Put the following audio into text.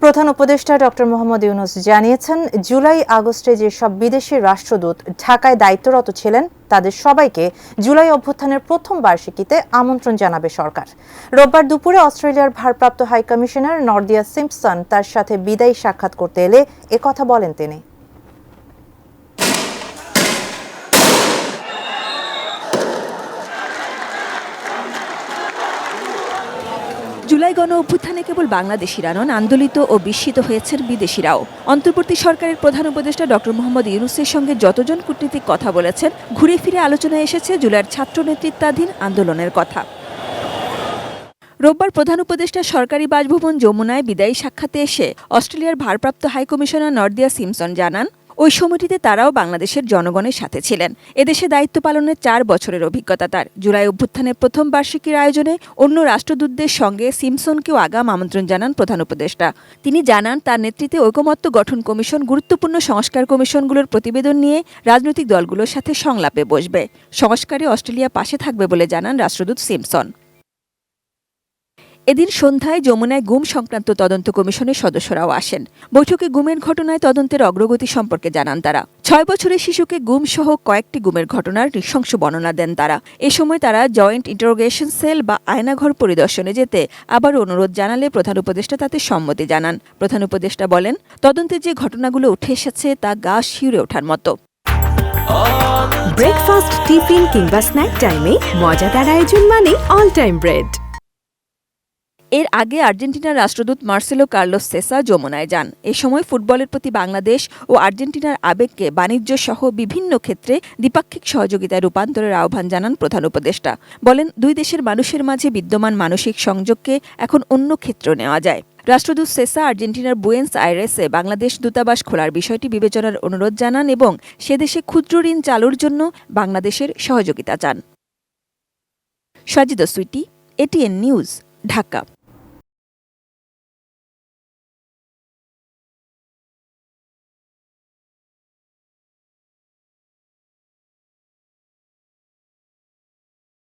প্রধান উপদেষ্টা ডক্টর মোহাম্মদ ইউনূস জানিয়েছেন, জুলাই আগস্টে যেসব বিদেশি রাষ্ট্রদূত ঢাকায় দায়িত্বরত ছিলেন তাদের সবাইকে জুলাই অভ্যুত্থানের প্রথম বার্ষিকীতে আমন্ত্রণ জানাবে সরকার। রোববার দুপুরে অস্ট্রেলিয়ার ভারপ্রাপ্ত হাইকমিশনার নর্দিয়া সিম্পসন তার সাথে বিদায়ী সাক্ষাৎ করতে এলে একথা বলেন তিনি। জুলাই গণ অভ্যুত্থানে কেবল বাংলাদেশিরা নন, আন্দোলিত ও বিস্মিত হয়েছেন বিদেশিরাও। অন্তর্বর্তী সরকারের প্রধান উপদেষ্টা ডক্টর মোহাম্মদ ইউনূসের সঙ্গে যতজন কূটনীতিক কথা বলেছেন, ঘুরে ফিরে আলোচনায় এসেছে জুলাইয়ের ছাত্র নেতৃত্বাধীন আন্দোলনের কথা। রোববার প্রধান উপদেষ্টা সরকারি বাসভবন যমুনায় বিদায়ী সাক্ষাতে এসে অস্ট্রেলিয়ার ভারপ্রাপ্ত হাইকমিশনার নর্দিয়া সিম্পসন জানান, ওই সময়টিতে তারাও বাংলাদেশের জনগণের সাথে ছিলেন। এদেশে দায়িত্ব পালনের 4 বছরের অভিজ্ঞতা তার। জুলাই অভ্যুত্থানের প্রথম বার্ষিকীর আয়োজনে অন্য রাষ্ট্রদূতদের সঙ্গে সিম্পসনকেও আগাম আমন্ত্রণ জানান প্রধান উপদেষ্টা। তিনি জানান, তার নেতৃত্বে ঐকমত্য গঠন কমিশন গুরুত্বপূর্ণ সংস্কার কমিশনগুলোর প্রতিবেদন নিয়ে রাজনৈতিক দলগুলোর সাথে সংলাপে বসবে। সংস্কারে অস্ট্রেলিয়া পাশে থাকবে বলে জানান রাষ্ট্রদূত সিম্পসন। এদিন সন্ধ্যায় যমুনায় গুম সংক্রান্ত তদন্ত কমিশনের সদস্যরাও আসেন। বৈঠকে গুমের ঘটনায় তদন্তের অগ্রগতি সম্পর্কে জানান তারা। 6 বছরের শিশুকে গুম সহ কয়েকটি গুমের ঘটনার নৃশংস বর্ণনা দেন তারা। এ সময় তারা জয়েন্ট ইন্টারোগেশন সেল বা আয়নাঘর পরিদর্শনে যেতে আবার অনুরোধ জানালে প্রধান উপদেষ্টা তাতে সম্মতি জানান। প্রধান উপদেষ্টা বলেন, তদন্তে যে ঘটনাগুলো উঠে এসেছে তা গা শিউরে ওঠার মতো। ব্রেকফাস্ট, টিফিন কিংবা স্ন্যাক টাইমে মজাদার আয়োজন মানে অল টাইম ব্রেড। এর আগে আর্জেন্টিনার রাষ্ট্রদূত মার্সেলো কার্লোস সেসা যমুনায় যান। এ সময় ফুটবলের প্রতি বাংলাদেশ ও আর্জেন্টিনার আবেগকে বাণিজ্য সহ বিভিন্ন ক্ষেত্রে দ্বিপাক্ষিক সহযোগিতায় রূপান্তরের আহ্বান জানান প্রধান উপদেষ্টা। বলেন, দুই দেশের মানুষের মাঝে বিদ্যমান মানসিক সংযোগকে এখন অন্য ক্ষেত্রে নেওয়া যায়। রাষ্ট্রদূত সেসা আর্জেন্টিনার বুয়েন্স আইরেসে বাংলাদেশ দূতাবাস খোলার বিষয়টি বিবেচনার অনুরোধ জানান এবং সে দেশে ক্ষুদ্র ঋণ চালুর জন্য বাংলাদেশের সহযোগিতা চান। Sajida Sweety, ATN news, Dhaka.